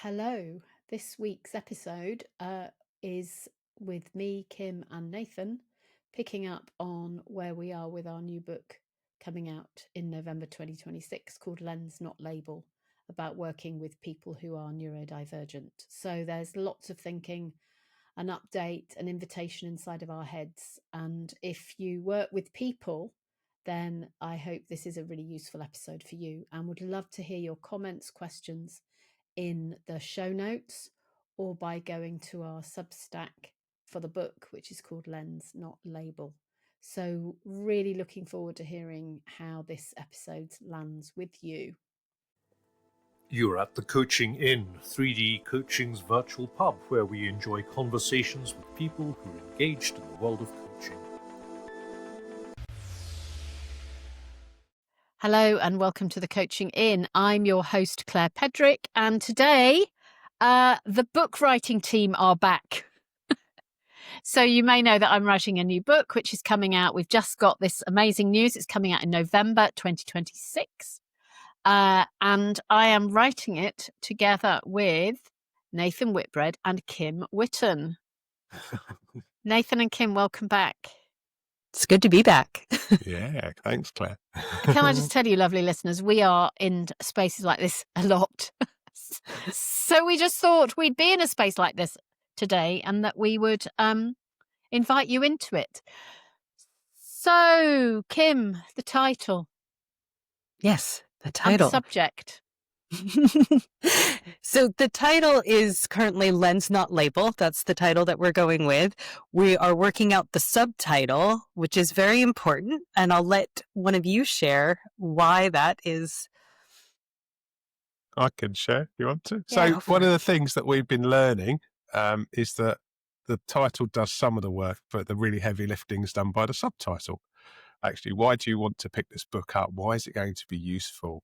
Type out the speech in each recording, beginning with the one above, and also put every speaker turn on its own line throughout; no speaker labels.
Hello. This week's episode is with me, Kim, and Nathan, picking up on where we are with our new book coming out in November 2026 called Lens Not Label, about working with people who are neurodivergent. So there's lots of thinking, an update, an invitation inside of our heads. And if you work with people, then I hope this is a really useful episode for you, and would love to hear your comments, questions in the show notes, or by going to our Substack for the book, which is called Lens Not Label. So really looking forward to hearing how this episode lands with you.
You're at the Coaching Inn, 3D Coaching's virtual pub, where we enjoy conversations with people who are engaged in the world of coaching.
Hello and welcome to the Coaching Inn. I'm your host, Claire Pedrick, and today the book writing team are back. So you may know that I'm writing a new book, which is coming out. We've just got this amazing news. It's coming out in November 2026. And I am writing it together with Nathan Whitbread and Kim Witten. Nathan and Kim, welcome back.
It's good to be back.
Yeah, thanks, Claire.
Can I just tell you, lovely listeners, we are in spaces like this a lot. So we just thought we'd be in a space like this today and that we would invite you into it. So, Kim, the title.
Yes, the title.
And subject.
So the title is currently Lens Not Label. That's the title that we're going with. We are working out the subtitle, which is very important. And I'll let one of you share why that is.
I can share if you want to.
Yeah,
So one of the things that we've been learning is that the title does some of the work, but the really heavy lifting is done by the subtitle. Actually, why do you want to pick this book up? Why is it going to be useful?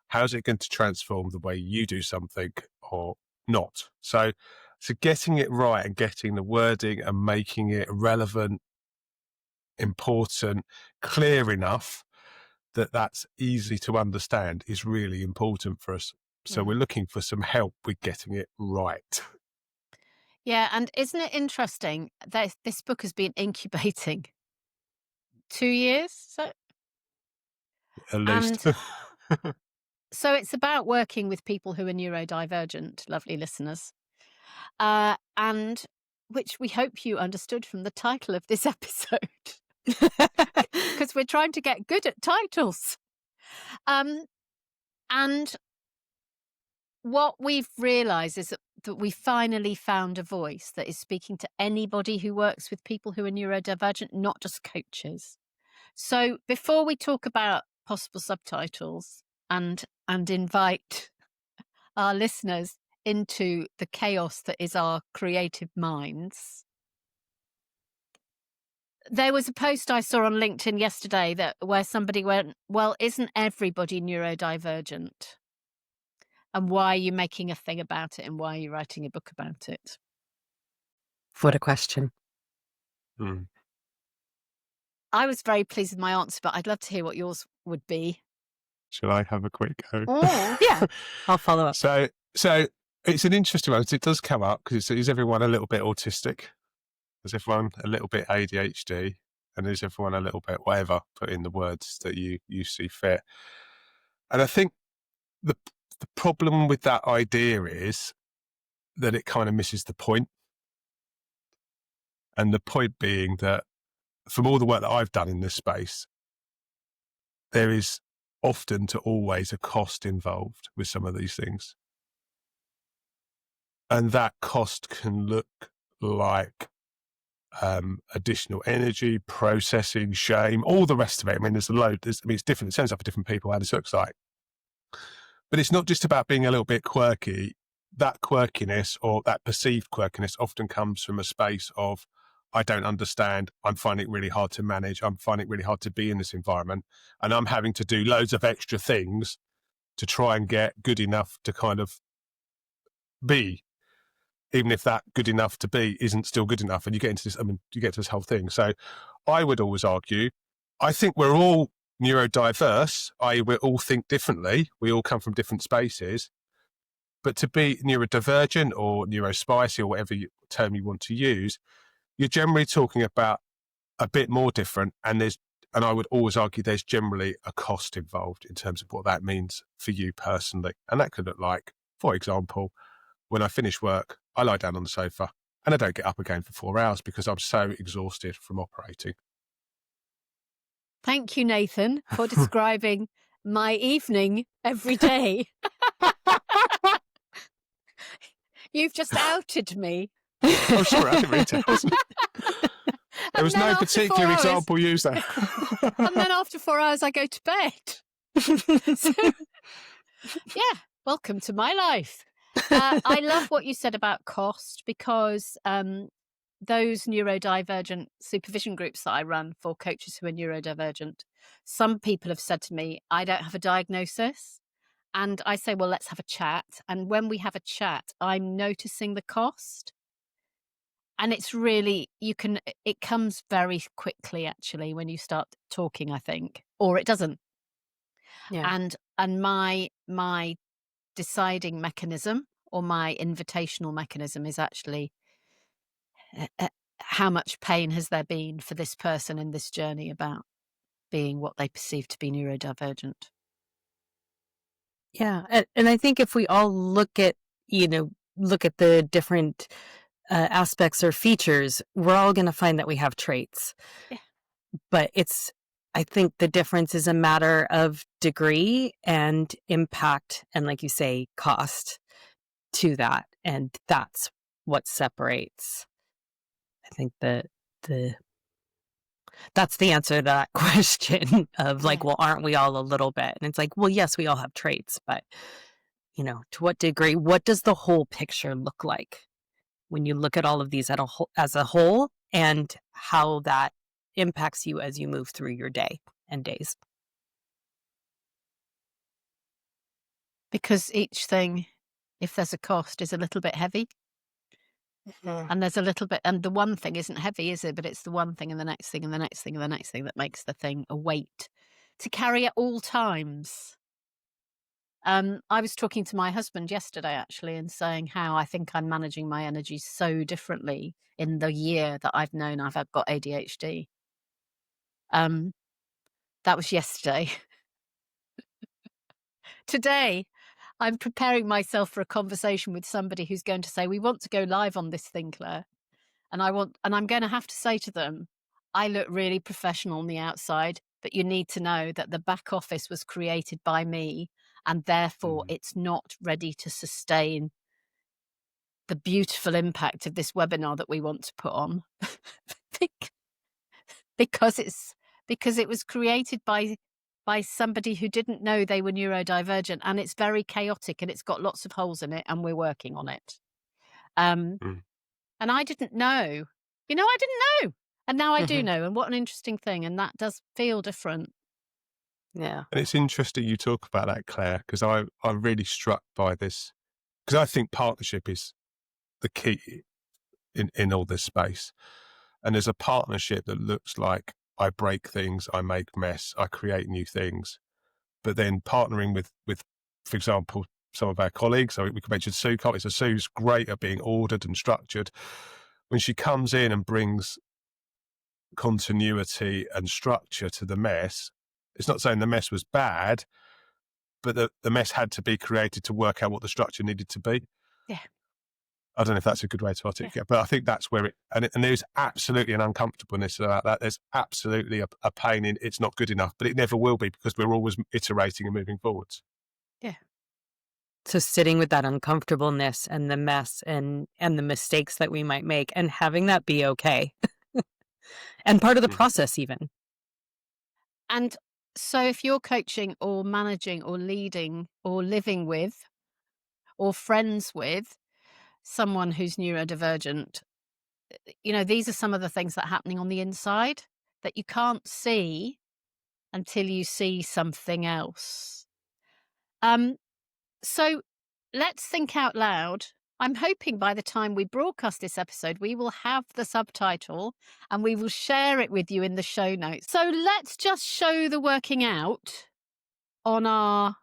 How's it going to transform the way you do something or not? So getting it right and getting the wording and making it relevant, important, clear enough that that's easy to understand is really important for us. So we're looking for some help with getting it right.
Yeah, and isn't it interesting that this book has been incubating 2 years? So,
At least.
so it's about working with people who are neurodivergent, lovely listeners, and which we hope you understood from the title of this episode, because we're trying to get good at titles. And what we've realised is that we finally found a voice that is speaking to anybody who works with people who are neurodivergent, not just coaches. So before we talk about possible subtitles and invite our listeners into the chaos that is our creative minds, there was a post I saw on LinkedIn yesterday where somebody went, well, isn't everybody neurodivergent? And why are you making a thing about it? And why are you writing a book about it?
What a question.
I was very pleased with my answer, but I'd love to hear what yours would be.
Shall I have a quick go?
Oh,
yeah, I'll follow up.
So it's an interesting one. It does come up because is everyone a little bit autistic? Is everyone a little bit ADHD? And is everyone a little bit whatever? Put in the words that you see fit. And I think the problem with that idea is that it kind of misses the point. And the point being that from all the work that I've done in this space, there is often to always a cost involved with some of these things. And that cost can look like additional energy, processing, shame, all the rest of it. I mean, there's a load. It's different. It sounds up for different people how this looks like. But it's not just about being a little bit quirky. That quirkiness or that perceived quirkiness often comes from a space of, I don't understand. I'm finding it really hard to manage. I'm finding it really hard to be in this environment. And I'm having to do loads of extra things to try and get good enough to kind of be, even if that good enough to be isn't still good enough. And you get into this, you get to this whole thing. So I would always argue, I think we're all neurodiverse, i.e. we all think differently. We all come from different spaces. But to be neurodivergent or neurospicy or whatever term you want to use, you're generally talking about a bit more different. And I would always argue there's generally a cost involved in terms of what that means for you personally. And that could look like, for example, when I finish work, I lie down on the sofa and I don't get up again for 4 hours because I'm so exhausted from operating.
Thank you, Nathan, for describing my evening every day. You've just outed me.
Oh, sorry, I didn't mean to. There was no particular example used there.
And then after 4 hours, I go to bed. So, yeah, welcome to my life. I love what you said about cost, because those neurodivergent supervision groups that I run for coaches who are neurodivergent, some people have said to me, I don't have a diagnosis. And I say, well, let's have a chat. And when we have a chat, I'm noticing the cost. And it's really, it comes very quickly, actually, when you start talking, I think, or it doesn't.
Yeah.
And my deciding mechanism, or my invitational mechanism, is actually how much pain has there been for this person in this journey about being what they perceive to be neurodivergent.
Yeah. And I think if we all look at the different aspects or features, we're all going to find that we have traits.
Yeah.
But I think the difference is a matter of degree and impact, and, like you say, cost to that. And that's what separates. I think that's the answer to that question of, like, well, aren't we all a little bit? And it's like, well, yes, we all have traits, but, to what degree, what does the whole picture look like when you look at all of these as a whole, and how that impacts you as you move through your day and days?
Because each thing, if there's a cost, is a little bit heavy. And there's a little bit, and the one thing isn't heavy, is it? But it's the one thing and the next thing and the next thing and the next thing that makes the thing a weight to carry at all times. I was talking to my husband yesterday, actually, and saying how I think I'm managing my energy so differently in the year that I've known I've got ADHD. That was yesterday. Today, I'm preparing myself for a conversation with somebody who's going to say, we want to go live on this thing, Claire. And I'm going to have to say to them, I look really professional on the outside, but you need to know that the back office was created by me, and therefore it's not ready to sustain the beautiful impact of this webinar that we want to put on. because it was created by somebody who didn't know they were neurodivergent, and it's very chaotic and it's got lots of holes in it, and we're working on it. And I didn't know. I didn't know. And now I do know. And what an interesting thing. And that does feel different.
Yeah.
And it's interesting you talk about that, Claire, because I'm really struck by this, because I think partnership is the key in all this space. And there's a partnership that looks like I break things, I make mess, I create new things. But then partnering with, for example, some of our colleagues, so we could mention Sue. So Sue's great at being ordered and structured. When she comes in and brings continuity and structure to the mess, it's not saying the mess was bad, but the mess had to be created to work out what the structure needed to be.
Yeah.
I don't know if that's a good way to articulate, but I think that's where and there's absolutely an uncomfortableness about that. There's absolutely a pain in it's not good enough, but it never will be, because we're always iterating and moving forwards.
Yeah.
So sitting with that uncomfortableness and the mess and the mistakes that we might make, and having that be okay. And part of the process even.
And so if you're coaching or managing or leading or living with or friends with someone who's neurodivergent, these are some of the things that are happening on the inside that you can't see until you see something else. So let's think out loud. I'm hoping by the time we broadcast this episode, we will have the subtitle and we will share it with you in the show notes. So let's just show the working out on our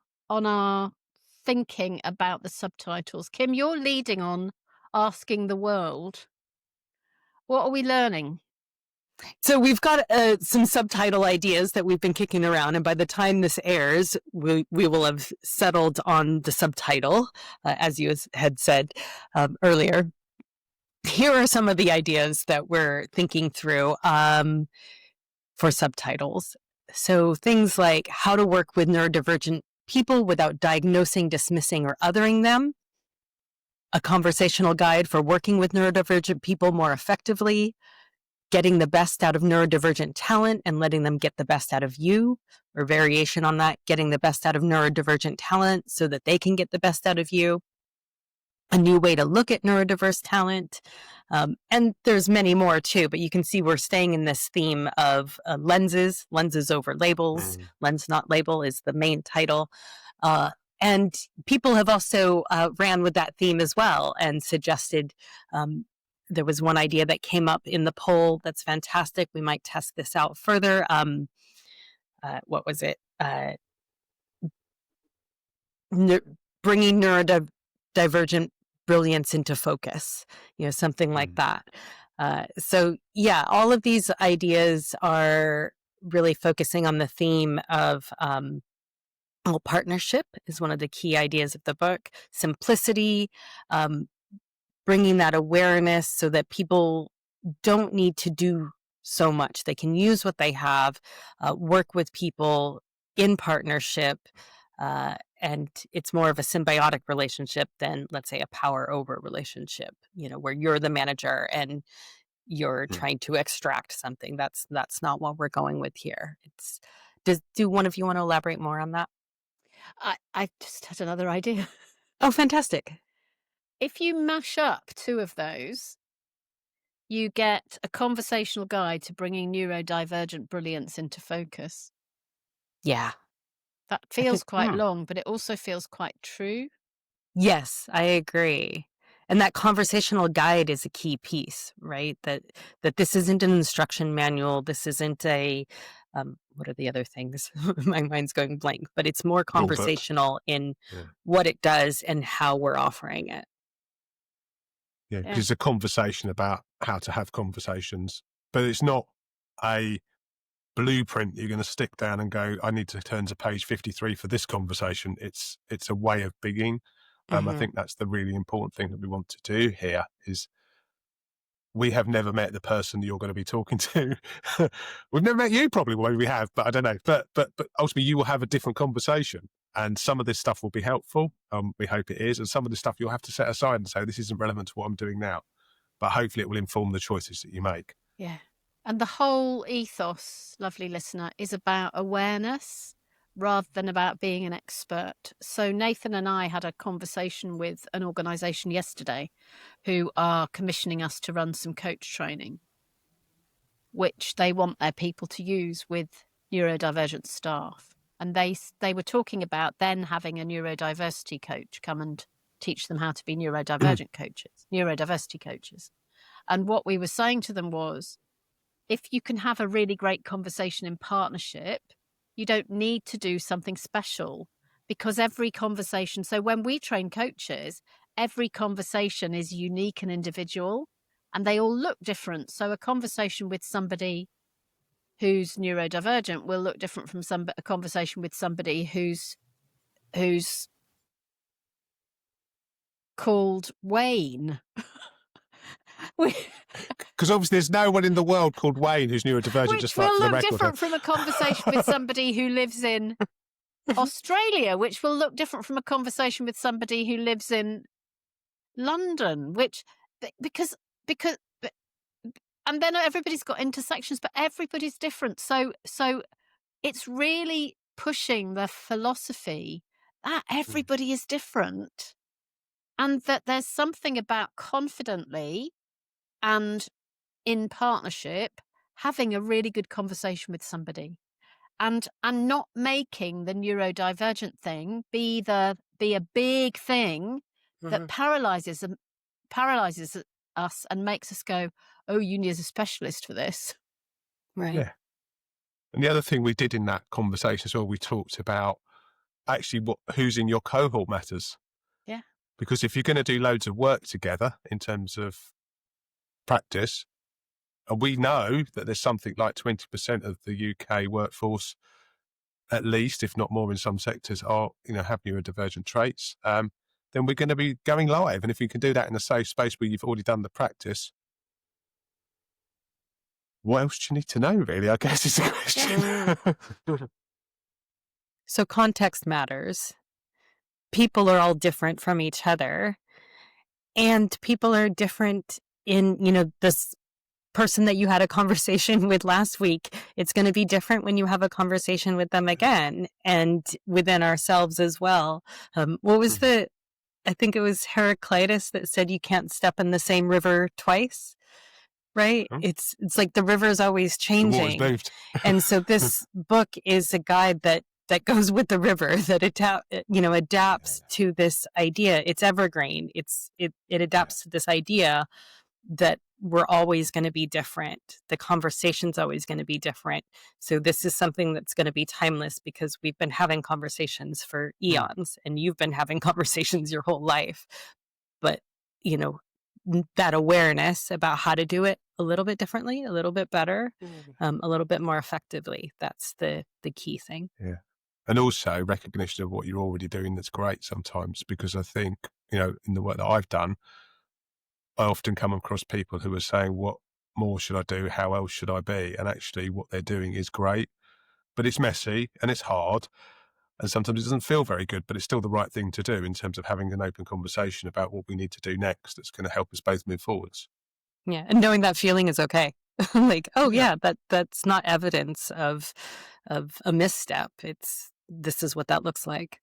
thinking about the subtitles? Kim, you're leading on Asking the World. What are we learning?
So we've got some subtitle ideas that we've been kicking around, and by the time this airs, we will have settled on the subtitle, as you had said earlier. Here are some of the ideas that we're thinking through for subtitles. So things like how to work with neurodivergent people without diagnosing, dismissing, or othering them. A conversational guide for working with neurodivergent people more effectively. Getting the best out of neurodivergent talent and letting them get the best out of you, or variation on that, getting the best out of neurodivergent talent so that they can get the best out of you. A new way to look at neurodiverse talent. And there's many more too, but you can see we're staying in this theme of lenses over labels. Lens, not label is the main title. And people have also ran with that theme as well and suggested there was one idea that came up in the poll that's fantastic. We might test this out further. What was it? Bringing neurodivergent brilliance into focus, something like that. So yeah, all of these ideas are really focusing on the theme of partnership is one of the key ideas of the book. Simplicity, bringing that awareness so that people don't need to do so much. They can use what they have, work with people in partnership, and it's more of a symbiotic relationship than, let's say, a power over relationship, where you're the manager and you're trying to extract something. That's not what we're going with here. Do one of you want to elaborate more on that?
I just had another idea.
Oh, fantastic.
If you mash up two of those, you get a conversational guide to bringing neurodivergent brilliance into focus.
Yeah.
That feels quite long, but it also feels quite true.
Yes, I agree. And that conversational guide is a key piece, right? That this isn't an instruction manual. This isn't a, what are the other things? My mind's going blank, but it's more conversational in what it does and how we're offering it.
Yeah, because it's a conversation about how to have conversations, but it's not a blueprint you're going to stick down and go, I need to turn to page 53 for this conversation. It's a way of being. I think that's the really important thing that we want to do here is we have never met the person that you're going to be talking to. We've never met you, probably. Well, we have, but I don't know. But ultimately, you will have a different conversation, and some of this stuff will be helpful. We hope it is, and some of the stuff you'll have to set aside and say this isn't relevant to what I'm doing now. But hopefully, it will inform the choices that you make.
Yeah, and the whole ethos, lovely listener, is about awareness rather than about being an expert. So Nathan and I had a conversation with an organisation yesterday who are commissioning us to run some coach training, which they want their people to use with neurodivergent staff. And they were talking about then having a neurodiversity coach come and teach them how to be neurodivergent coaches, neurodiversity coaches. And what we were saying to them was, if you can have a really great conversation in partnership, you don't need to do something special, because every conversation, so when we train coaches, every conversation is unique and individual, and they all look different. So a conversation with somebody who's neurodivergent will look different from a conversation with somebody who's called Wayne.
Because obviously there's no one in the world called Wayne who's neurodivergent.
Which
just
will
like
look
the
different from a conversation with somebody who lives in Australia, which will look different from a conversation with somebody who lives in London, because and then everybody's got intersections, but everybody's different. So it's really pushing the philosophy that everybody is different, and that there's something about confidently and in partnership having a really good conversation with somebody, and not making the neurodivergent thing be a big thing that paralyzes us and makes us go, oh, you need a specialist for this.
Right.
Yeah. And the other thing we did in that conversation as well, we talked about actually who's in your cohort matters.
Yeah.
Because if you're going to do loads of work together in terms of practice, and we know that there's something like 20% of the UK workforce, at least, if not more in some sectors, are, have neurodivergent traits, then we're going to be going live. And if you can do that in a safe space where you've already done the practice, what else do you need to know, really, I guess is the question.
So context matters. People are all different from each other. And people are different in, this person that you had a conversation with last week. It's going to be different when you have a conversation with them again, and within ourselves as well. What was I think it was Heraclitus that said you can't step in the same river twice, right? It's like the river is always changing.
The water's moved.
And so this book is a guide that goes with the river, that adapts to this idea. It's evergreen. It adapts to this idea that we're always going to be different. The conversation's always going to be different. So this is something that's going to be timeless because we've been having conversations for eons, and you've been having conversations your whole life. But, that awareness about how to do it a little bit differently, a little bit better, a little bit more effectively. That's the key thing.
Yeah. And also recognition of what you're already doing. That's great sometimes, because I think, in the work that I've done, I often come across people who are saying, what more should I do? How else should I be? And actually what they're doing is great, but it's messy and it's hard. And sometimes it doesn't feel very good, but it's still the right thing to do in terms of having an open conversation about what we need to do next. That's going to help us both move forwards.
Yeah. And knowing that feeling is okay. Like, that's not evidence of a misstep. This is what that looks like.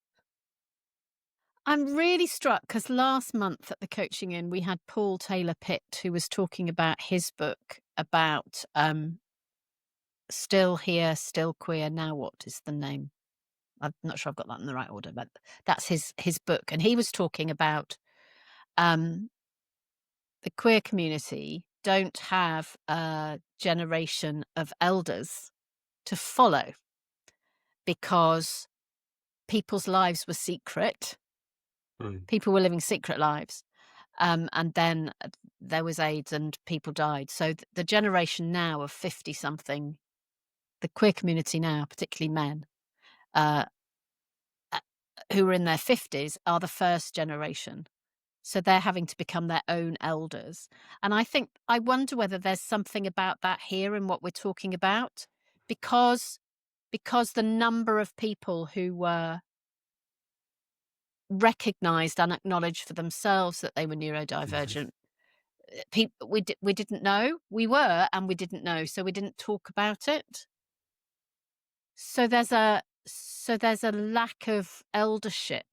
I'm really struck because last month at the Coaching Inn, we had Paul Taylor Pitt, who was talking about his book about Still Here, Still Queer, Now What is the name? I'm not sure I've got that in the right order, but that's his book. And he was talking about the queer community don't have a generation of elders to follow because people's lives were secret. People were living secret lives. And then there was AIDS and people died. So the generation now of 50-something, the queer community now, particularly men, who are in their 50s, are the first generation. So they're having to become their own elders. And I wonder whether there's something about that here in what we're talking about, because the number of people who were recognized and acknowledged for themselves that they were neurodivergent, we didn't know. We were, and we didn't know, so we didn't talk about it. So there's a lack of eldership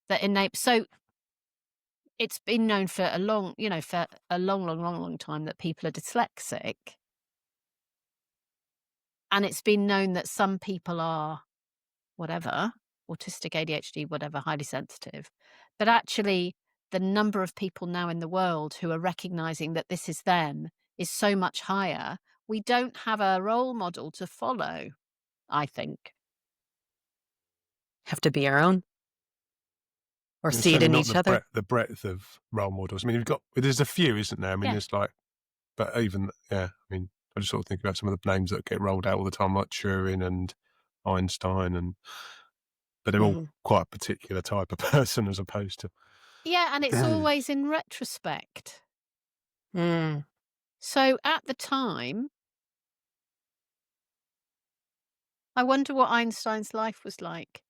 that enables. So it's been known for a long time that people are dyslexic, and it's been known that some people are whatever, autistic, ADHD, whatever, highly sensitive. But actually, the number of people now in the world who are recognizing that this is them is so much higher. We don't have a role model to follow, I think.
Have to be our own, or see it in each other.
The breadth of role models. I mean, there's a few, isn't there? I mean, there's like, but even, I mean, I just sort of think about some of the names that get rolled out all the time, like Turing and Einstein, but they're all quite a particular type of person as opposed to.
Yeah, and it's always in retrospect. So at the time, I wonder what Einstein's life was like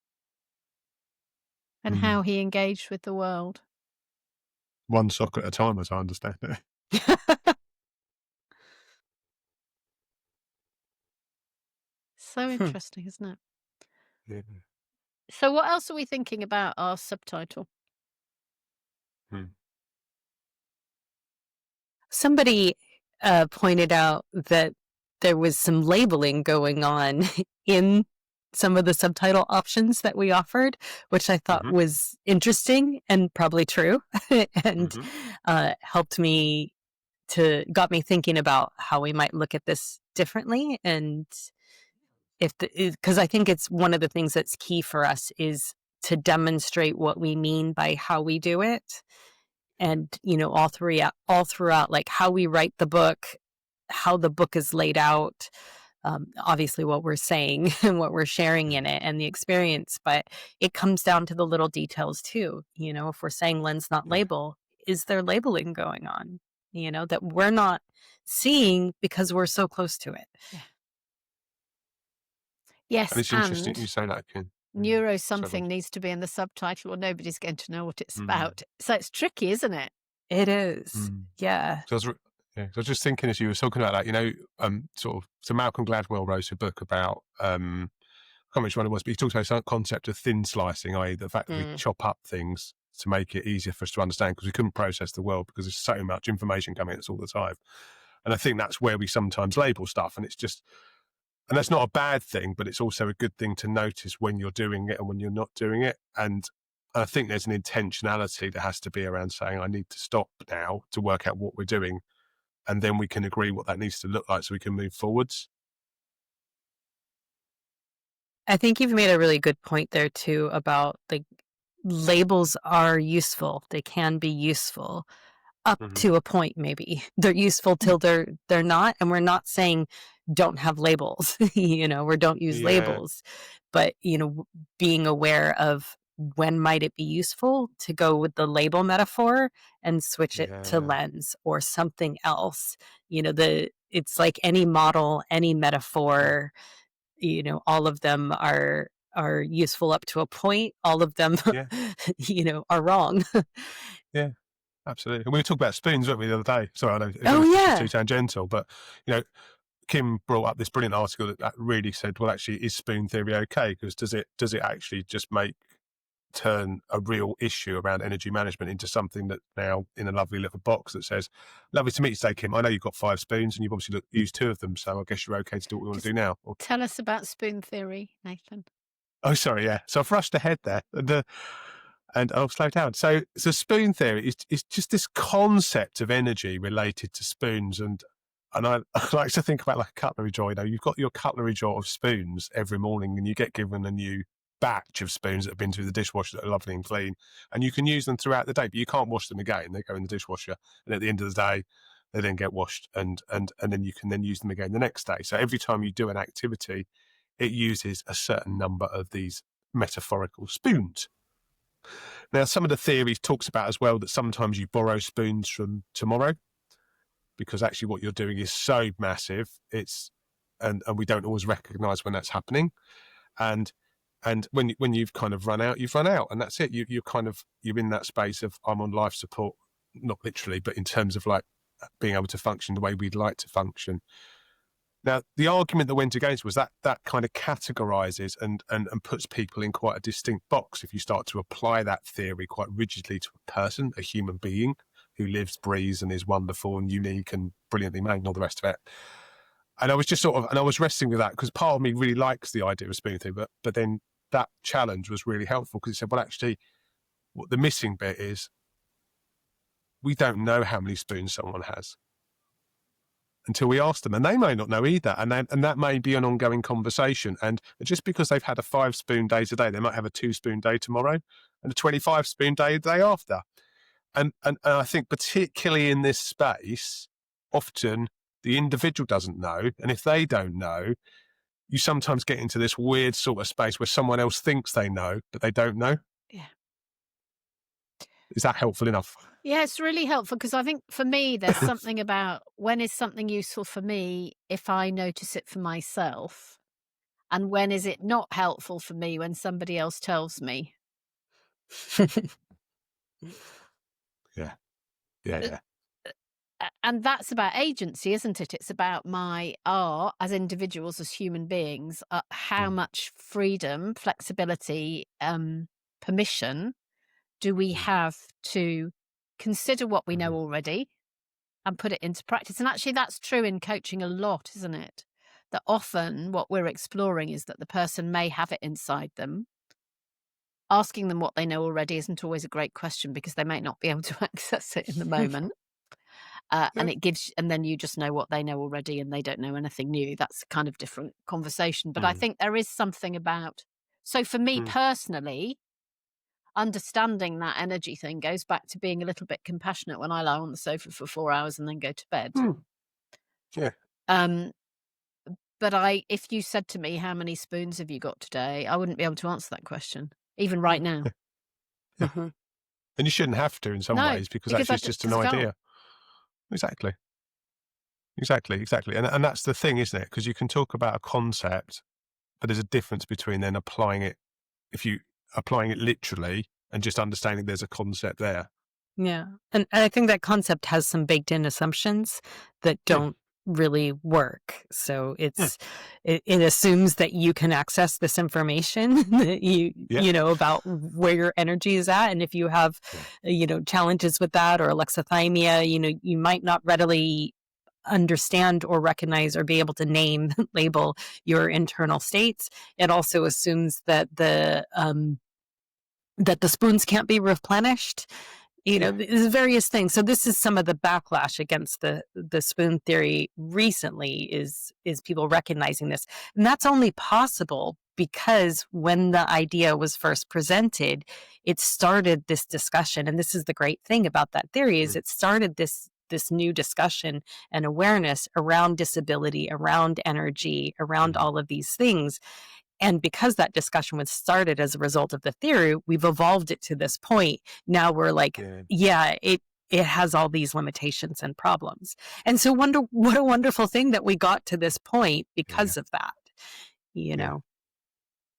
and how he engaged with the world.
One sock at a time, as I understand it.
So interesting, isn't it?
Yeah.
So what else are we thinking about our subtitle?
Somebody pointed out that there was some labeling going on in some of the subtitle options that we offered, which I thought was interesting and probably true, and got me thinking about how we might look at this differently. And because I think it's one of the things that's key for us is to demonstrate what we mean by how we do it. And, all throughout, like how we write the book, how the book is laid out, obviously what we're saying and what we're sharing in it and the experience, but it comes down to the little details too. If we're saying lens, not label, is there labeling going on, that we're not seeing because we're so close to it?
Yeah. Yes,
And it's interesting you say that, Kim.
neuro something needs to be in the subtitle or nobody's going to know what it's about. So it's tricky, isn't it?
It is. Yeah.
So I was just thinking as you were talking about that, so Malcolm Gladwell wrote a book about, I can't remember which one it was, but he talks about some concept of thin slicing, i.e. the fact that we chop up things to make it easier for us to understand because we couldn't process the world because there's so much information coming at us all the time. And I think that's where we sometimes label stuff, and and that's not a bad thing, but it's also a good thing to notice when you're doing it and when you're not doing it. And I think there's an intentionality that has to be around saying, I need to stop now to work out what we're doing. And then we can agree what that needs to look like so we can move forwards.
I think you've made a really good point there too about like labels are useful. They can be useful up to a point. Maybe they're useful till they're not. And we're not saying don't have labels, or don't use labels, but, being aware of when might it be useful to go with the label metaphor and switch it to lens or something else. It's like any model, any metaphor, all of them are useful up to a point. All of them, are wrong.
Yeah, absolutely. And we were talking about spoons, weren't we, the other day? Sorry, I know it's too tangential, but, Kim brought up this brilliant article that really said, well, actually, is spoon theory okay? Because does it actually just turn a real issue around energy management into something that now in a lovely little box that says, lovely to meet you today, Kim. I know you've got 5 spoons and you've obviously used 2 of them, so I guess you're okay to do what we want to do now.
Tell us about spoon theory, Nathan.
Oh, sorry, yeah. So I've rushed ahead there and I'll slow down. So spoon theory is just this concept of energy related to spoons. And I like to think about like a cutlery jar. You've got your cutlery jar of spoons every morning and you get given a new batch of spoons that have been through the dishwasher that are lovely and clean, and you can use them throughout the day, but you can't wash them again. They go in the dishwasher, and at the end of the day, they then get washed, and then you can then use them again the next day. So every time you do an activity, it uses a certain number of these metaphorical spoons. Now, some of the theories talks about as well that sometimes you borrow spoons from tomorrow, because actually what you're doing is so massive, and we don't always recognise when that's happening, and when you've kind of run out, you've run out, and that's it. You're in that space of I'm on life support, not literally, but in terms of like being able to function the way we'd like to function. Now, the argument that went against was that kind of categorises and puts people in quite a distinct box if you start to apply that theory quite rigidly to a person, a human being who lives, breathes, and is wonderful and unique and brilliantly made and all the rest of it. And I was just I was wrestling with that because part of me really likes the idea of spoon theory, but then that challenge was really helpful because it said, well, actually, what the missing bit is we don't know how many spoons someone has until we ask them, and they may not know either, and that may be an ongoing conversation. And just because they've had a 5-spoon day today, they might have a 2-spoon day tomorrow and a 25-spoon day the day after. And I think particularly in this space, often the individual doesn't know, and if they don't know, you sometimes get into this weird sort of space where someone else thinks they know, but they don't know.
Yeah.
Is that helpful enough?
Yeah, it's really helpful because I think for me, there's something about when is something useful for me if I notice it for myself, and when is it not helpful for me when somebody else tells me.
Yeah.
And that's about agency, isn't it? It's about as individuals, as human beings, how much freedom, flexibility, permission do we have to consider what we know already and put it into practice. And actually that's true in coaching a lot, isn't it? That often what we're exploring is that the person may have it inside them. Asking them what they know already isn't always a great question because they might not be able to access it in the moment. and it gives, and then you just know what they know already and they don't know anything new. That's a kind of different conversation. But I think there is something about, so for me personally, understanding that energy thing goes back to being a little bit compassionate when I lie on the sofa for 4 hours and then go to bed.
Yeah.
But if you said to me, how many spoons have you got today? I wouldn't be able to answer that question, even right now.
Yeah. And you shouldn't have to in some ways, because actually it's just an idea. Exactly. And that's the thing, isn't it? Because you can talk about a concept, but there's a difference between then applying it, if you applying it literally, and just understanding there's a concept there.
Yeah. And I think that concept has some baked in assumptions that don't really work. So it assumes that you can access this information that you know about where your energy is at. And if you have, challenges with that or alexithymia, you might not readily understand or recognize or be able to label your internal states. It also assumes that the spoons can't be replenished. There's various things. So this is some of the backlash against the spoon theory recently is people recognizing this. And that's only possible because when the idea was first presented, it started this discussion. And this is the great thing about that theory is it started this new discussion and awareness around disability, around energy, around all of these things. And because that discussion was started as a result of the theory, we've evolved it to this point. Now we're like, it has all these limitations and problems. And so what a wonderful thing that we got to this point because of that,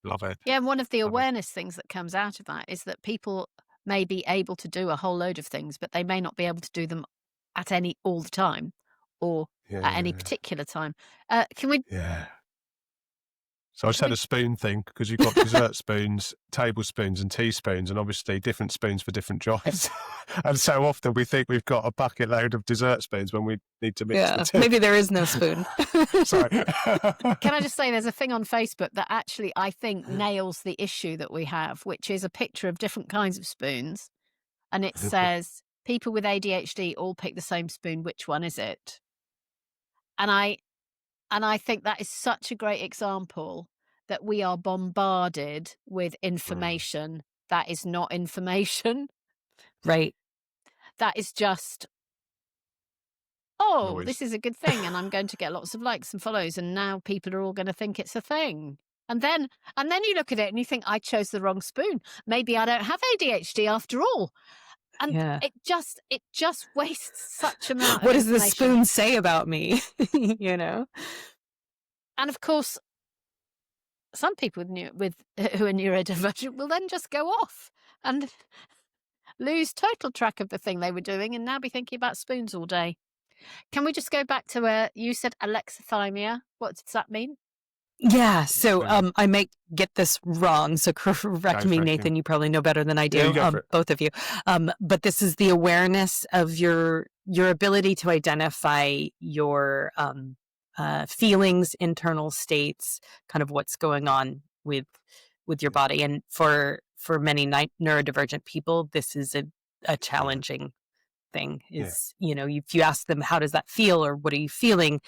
Love it.
Yeah, and one of the awareness things that comes out of that is that people may be able to do a whole load of things, but they may not be able to do them all the time or at any particular time. Can we...
Yeah. So I just had a spoon thing, because you've got dessert spoons, tablespoons and teaspoons, and obviously different spoons for different jobs. And so often we think we've got a bucket load of dessert spoons when we need to mix the two.
Maybe there is no spoon.
Sorry.
Can I just say there's a thing on Facebook that actually I think nails the issue that we have, which is a picture of different kinds of spoons. And it says, people with ADHD all pick the same spoon. Which one is it? And I think that is such a great example that we are bombarded with information that is not information.
Right.
That is just, this is a good thing and I'm going to get lots of likes and follows and now people are all going to think it's a thing. And then you look at it and you think, I chose the wrong spoon. Maybe I don't have ADHD after all. And it just wastes such amount of
what does the
information.
spoon say about me?
And of course, some people who are neurodivergent will then just go off and lose total track of the thing they were doing and now be thinking about spoons all day. Can we just go back to where you said alexithymia? What does that mean?
Yeah, so I might get this wrong, so correct me, Nathan. You probably know better than I do, both of you. But this is the awareness of your ability to identify your feelings, internal states, kind of what's going on with your body. And for many neurodivergent people, this is a challenging thing. If you ask them, how does that feel, or what are you feeling?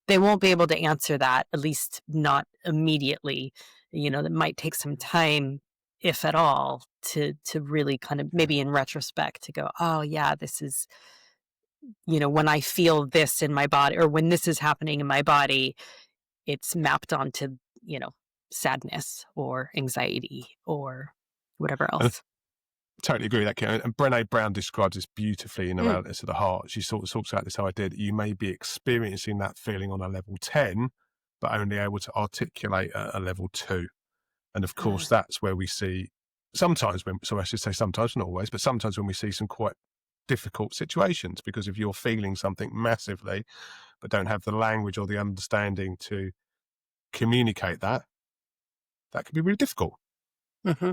They won't be able to answer that, at least not immediately. That might take some time, if at all, to really kind of maybe in retrospect to go, oh yeah, this is, when I feel this in my body or when this is happening in my body, it's mapped onto, sadness or anxiety or whatever else.
Totally agree with that, Karen. And Brené Brown describes this beautifully in Around This of the Heart. She sort of talks about this idea that you may be experiencing that feeling on a level 10, but only able to articulate at a level 2. And of course, that's where we see sometimes, not always, but sometimes when we see some quite difficult situations, because if you're feeling something massively, but don't have the language or the understanding to communicate that can be really difficult.
Mm-hmm.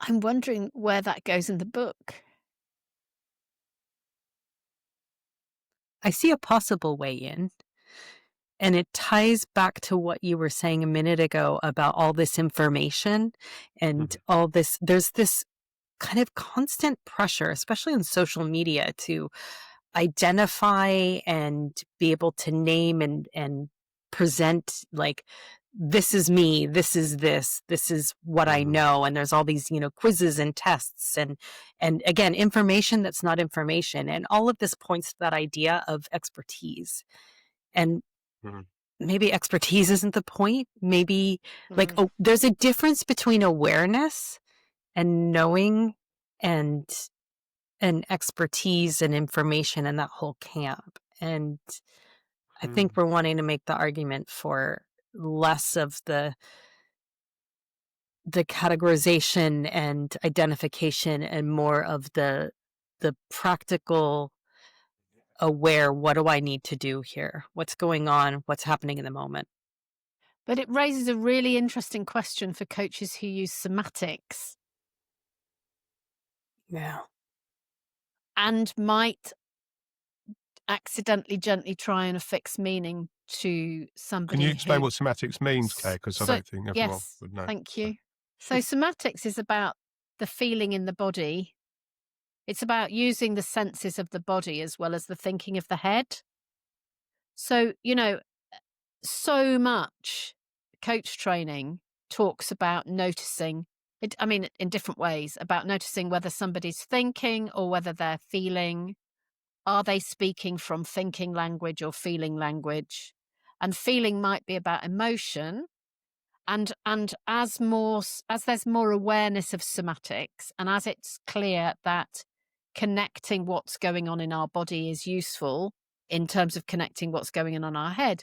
I'm wondering where that goes in the book.
I see a possible way in, and it ties back to what you were saying a minute ago about all this information and all this. There's this kind of constant pressure, especially on social media, to identify and be able to name and present, like, this is me, this is what I know. And there's all these, quizzes and tests and again, information that's not information. And all of this points to that idea of expertise. And maybe expertise isn't the point. Maybe there's a difference between awareness and knowing and expertise and information in that whole camp. And I think we're wanting to make the argument for less of the categorization and identification and more of the practical aware, what do I need to do here? What's going on? What's happening in the moment?
But it raises a really interesting question for coaches who use somatics.
Yeah.
And might accidentally gently try and affix meaning to somebody.
Can you explain what somatics means, Claire? Because I don't think everyone would know.
Thank you. So somatics is about the feeling in the body. It's about using the senses of the body as well as the thinking of the head. So, so much coach training talks about noticing it, in different ways, about noticing whether somebody's thinking or whether they're feeling. Are they speaking from thinking language or feeling language? And feeling might be about emotion. And as there's more awareness of somatics, and as it's clear that connecting what's going on in our body is useful in terms of connecting what's going on in our head,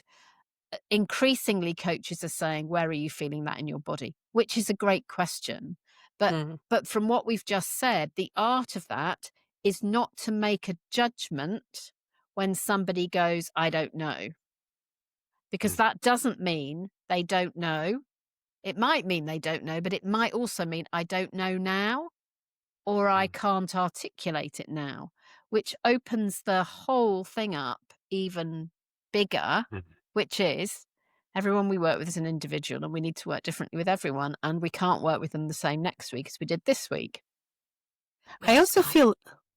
increasingly coaches are saying, where are you feeling that in your body? Which is a great question. But from what we've just said, the art of that is not to make a judgment when somebody goes, I don't know. Because that doesn't mean they don't know. It might mean they don't know, but it might also mean I don't know now, or I can't articulate it now, which opens the whole thing up even bigger, which is everyone we work with is an individual and we need to work differently with everyone, and we can't work with them the same next week as we did this week.
I also feel,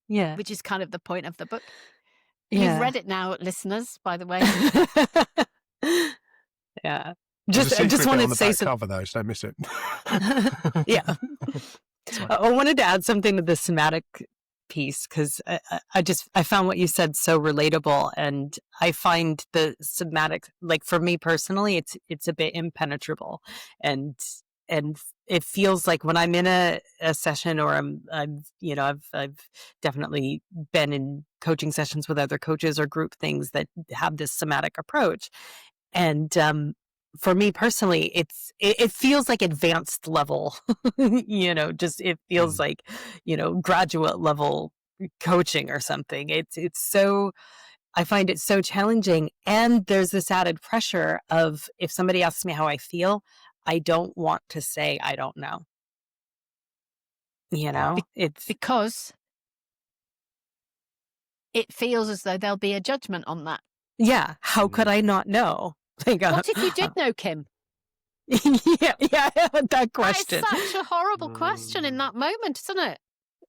which is kind of the point of the book.
Yeah.
You've read it now, listeners, by the way.
Yeah.
I just wanted
to say
something. Cover though, so don't miss it.
Yeah. I wanted to add something to the somatic piece because I found what you said so relatable, and I find the somatic, like for me personally, it's a bit impenetrable, and it feels like when I'm in a session, or I've definitely been in coaching sessions with other coaches or group things that have this somatic approach, and for me personally, it feels like advanced level, it feels like, graduate level coaching or something. It's so, I find it so challenging. And there's this added pressure of, if somebody asks me how I feel, I don't want to say, I don't know. It's
because it feels as though there'll be a judgment on that.
Yeah. How could I not know?
What if you did know, Kim?
yeah, that question.
That is such a horrible question in that moment, isn't it?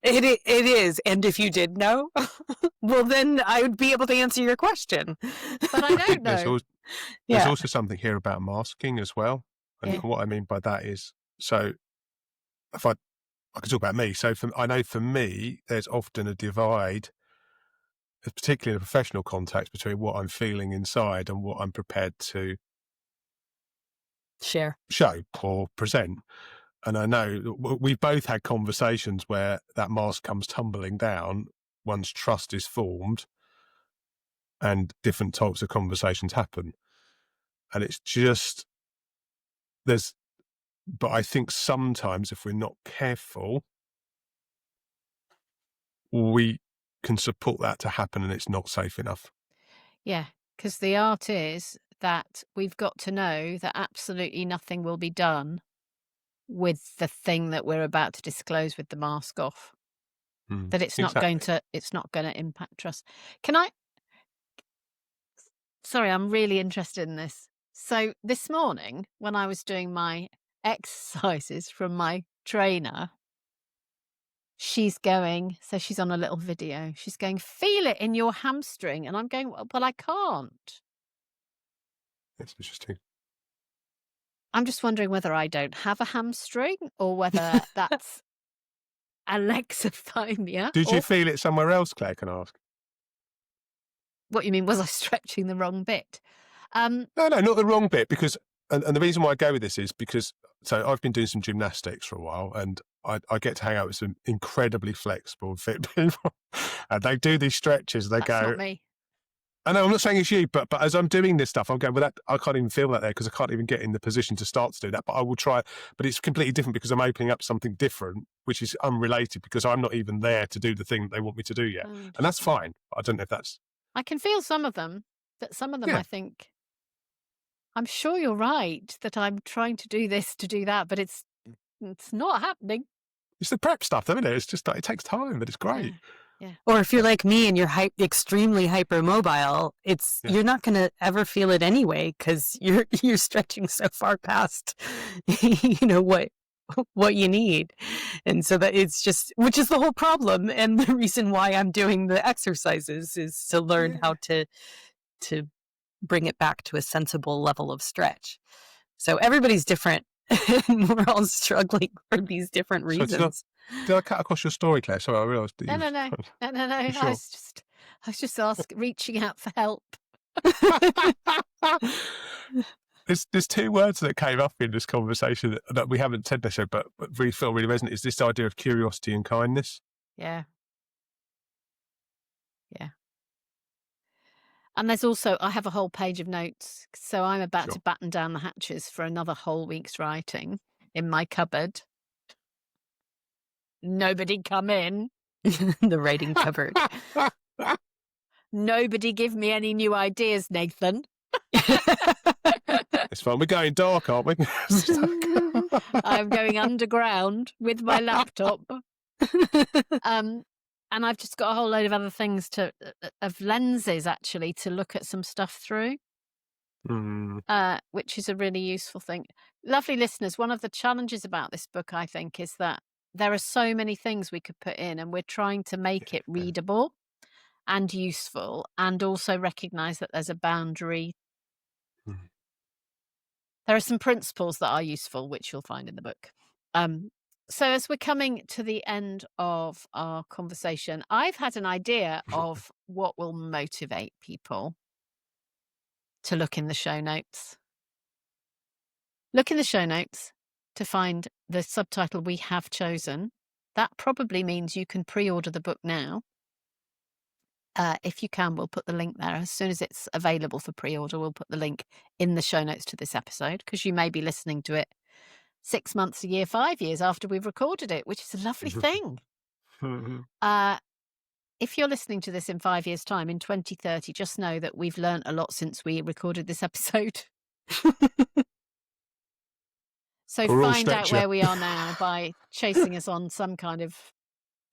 It is. And if you did know, well, then I would be able to answer your question.
But I don't know.
There's also something here about masking as well. And what I mean by that is, so if I can talk about me. So I know for me, there's often a divide, particularly in a professional context, between what I'm feeling inside and what I'm prepared to
show
or present. And I know we've both had conversations where that mask comes tumbling down once trust is formed and different types of conversations happen. And it's just, but I think sometimes if we're not careful, we can support that to happen and it's not safe enough.
Yeah, because the art is that we've got to know that absolutely nothing will be done with the thing that we're about to disclose with the mask off. That it's not going to impact trust. Sorry, I'm really interested in this. So this morning, when I was doing my exercises from my trainer, she's going, so she's on a little video. She's going, feel it in your hamstring. And I'm going, well, but I can't.
That's interesting.
I'm just wondering whether I don't have a hamstring or whether that's alexithymia.
Did you feel it somewhere else, Claire, can I ask?
What you mean? Was I stretching the wrong bit?
No, not the wrong bit, because, and the reason why I go with this is because, so I've been doing some gymnastics for a while, and I get to hang out with some incredibly flexible, fit people, and they do these stretches. They
That's
go,
not me.
I know, I'm not saying it's you, but as I'm doing this stuff, I'm going, well, I can't even feel that there because I can't even get in the position to start to do that. But I will try. But it's completely different because I'm opening up something different, which is unrelated because I'm not even there to do the thing that they want me to do yet. And that's fine. I don't know if that's...
I can feel some of them, but some of them
Yeah.
I think, I'm sure you're right that I'm trying to do this, to do that, but it's not happening.
It's the prep stuff, though, isn't it? It's just like, it takes time, but it's great.
Yeah.
Or if you're like me and you're extremely hypermobile, you're not going to ever feel it anyway because you're stretching so far past, what you need, and so that it's just, which is the whole problem, and the reason why I'm doing the exercises is to learn how to bring it back to a sensible level of stretch. So everybody's different, and we're all struggling for these different reasons.
Did I cut across your story, Claire? Sorry, I realised that
No.
Sure.
I was just reaching out for help.
There's two words that came up in this conversation that we haven't said necessarily, but really feel really resonant. Is this idea of curiosity and kindness?
Yeah. And there's also, I have a whole page of notes, so I'm about to batten down the hatches for another whole week's writing in my cupboard. Nobody come in.
The writing cupboard.
Nobody give me any new ideas, Nathan.
It's fun. We're going dark, aren't we?
I'm going underground with my laptop. And I've just got a whole load of other things of lenses, actually, to look at some stuff through, which is a really useful thing. Lovely listeners, one of the challenges about this book, I think, is that there are so many things we could put in, and we're trying to make it readable and useful, and also recognise that there's a boundary. There are some principles that are useful, which you'll find in the book. So as we're coming to the end of our conversation, I've had an idea of what will motivate people to look in the show notes. Look in the show notes to find the subtitle we have chosen. That probably means you can pre-order the book now. If you can, we'll put the link there. As soon as it's available for pre-order, we'll put the link in the show notes to this episode, because you may be listening to it 6 months, a year, 5 years after we've recorded it, which is a lovely thing. If you're listening to this in 5 years' time, in 2030, just know that we've learned a lot since we recorded this episode. So find out where we are now by chasing us on some kind of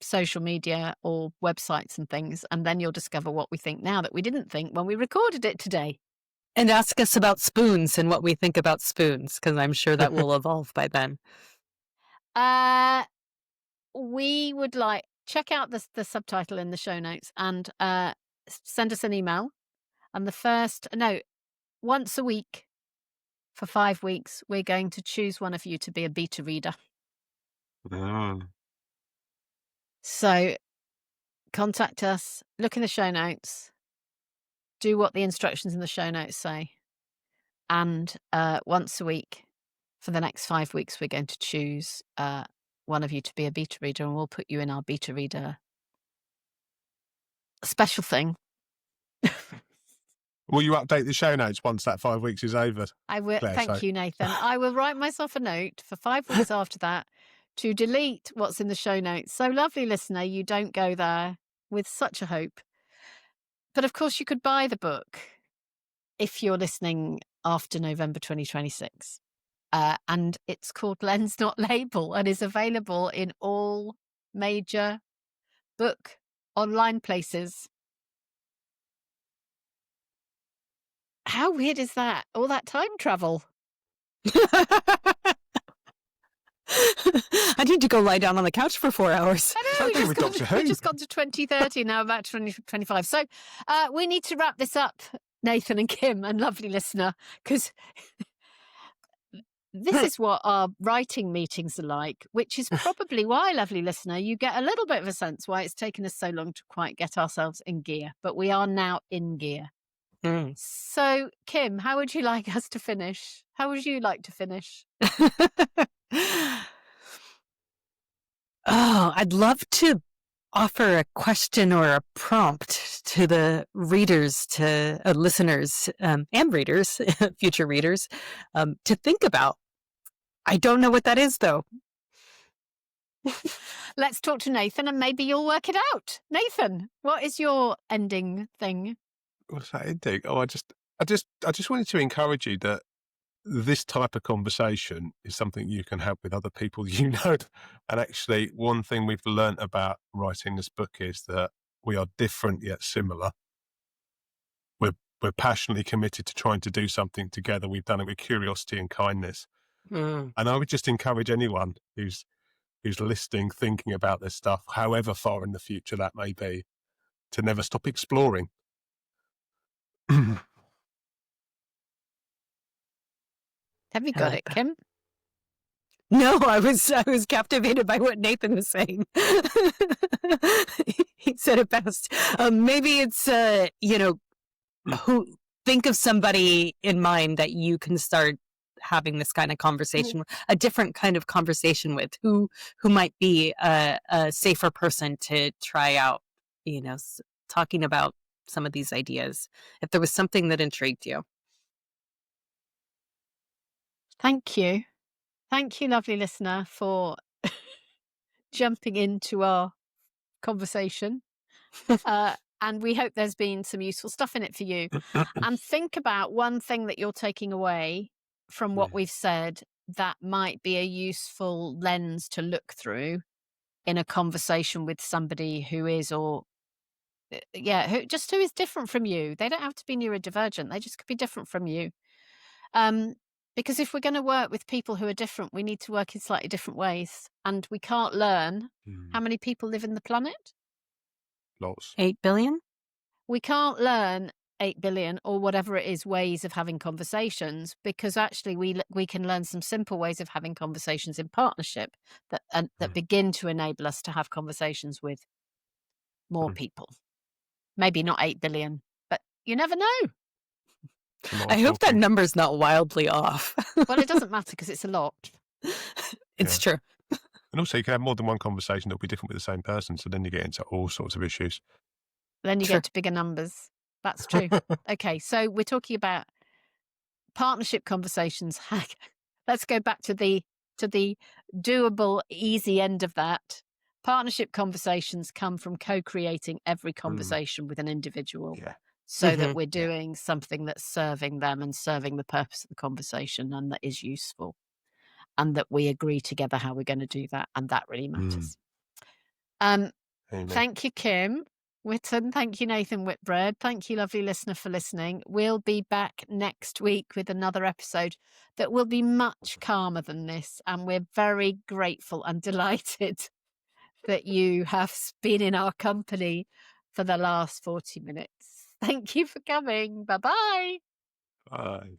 social media or websites and things, and then you'll discover what we think now that we didn't think when we recorded it today.
And ask us about spoons and what we think about spoons, because I'm sure that will evolve by then.
We would check out the subtitle in the show notes and send us an email. And once a week for 5 weeks, we're going to choose one of you to be a beta reader. So contact us, look in the show notes, do what the instructions in the show notes say. And once a week for the next 5 weeks, we're going to choose one of you to be a beta reader, and we'll put you in our beta reader special thing.
Will you update the show notes once that 5 weeks is over?
I will.
Claire,
Thank you, Nathan. I will write myself a note for 5 weeks after that to delete what's in the show notes. So, lovely listener, you don't go there with such a hope. But of course, you could buy the book if you're listening after November 2026. And it's called Lens Not Label and is available in all major book online places. How weird is that? All that time travel.
I need to go lie down on the couch for 4 hours.
I know,
Something with Doctor Who.
we've just gone to 2030, now about 2025. So we need to wrap this up, Nathan and Kim and lovely listener, because this is what our writing meetings are like, which is probably why, lovely listener, you get a little bit of a sense why it's taken us so long to quite get ourselves in gear. But we are now in gear. So, Kim, how would you like us to finish? How would you like to finish?
Oh, I'd love to offer a question or a prompt to the readers, to listeners and readers, future readers, to think about. I don't know what that is, though.
Let's talk to Nathan and maybe you'll work it out. Nathan, what is your ending thing?
What's that ending? Oh, I just wanted to encourage you that this type of conversation is something you can have with other people you know. And actually, one thing we've learnt about writing this book is that we are different yet similar. We're passionately committed to trying to do something together. We've done it with curiosity and kindness. And I would just encourage anyone who's listening, thinking about this stuff, however far in the future that may be, to never stop exploring.
Have you got it, Kim?
No, I was captivated by what Nathan was saying. He said it best. Maybe it's who think of somebody in mind that you can start having this kind of conversation, a different kind of conversation with, who might be a safer person to try out, talking about some of these ideas, if there was something that intrigued you.
Thank you. Thank you, lovely listener, for jumping into our conversation. And we hope there's been some useful stuff in it for you. And think about one thing that you're taking away from what we've said that might be a useful lens to look through in a conversation with somebody who is, or who is different from you. They don't have to be neurodivergent. They just could be different from you. Because if we're going to work with people who are different, we need to work in slightly different ways. And we can't learn how many people live in the planet.
Lots.
8 billion?
We can't learn 8 billion or whatever it is ways of having conversations, because actually we can learn some simple ways of having conversations in partnership that begin to enable us to have conversations with more people. Maybe not 8 billion, but you never know.
I hope that number's not wildly off.
Well, it doesn't matter because it's a lot.
It's true.
And also, you can have more than one conversation that will be different with the same person. So then you get into all sorts of issues.
Then you get to bigger numbers. That's true. Okay, so we're talking about partnership conversations. Let's go back to the doable, easy end of that. Partnership conversations come from co-creating every conversation with an individual.
Yeah.
So that we're doing something that's serving them and serving the purpose of the conversation and that is useful. And that we agree together how we're going to do that. And that really matters. Thank you, Kim Witten. Thank you, Nathan Whitbread. Thank you, lovely listener, for listening. We'll be back next week with another episode that will be much calmer than this. And we're very grateful and delighted that you have been in our company for the last 40 minutes. Thank you for coming. Bye-bye.
Bye.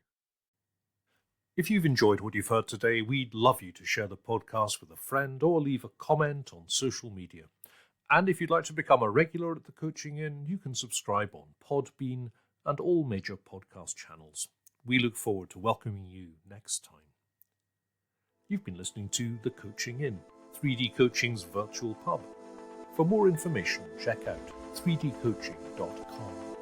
If you've enjoyed what you've heard today, we'd love you to share the podcast with a friend or leave a comment on social media. And if you'd like to become a regular at the Coaching Inn, you can subscribe on Podbean and all major podcast channels. We look forward to welcoming you next time. You've been listening to The Coaching Inn, 3D Coaching's virtual pub. For more information, check out 3dcoaching.com.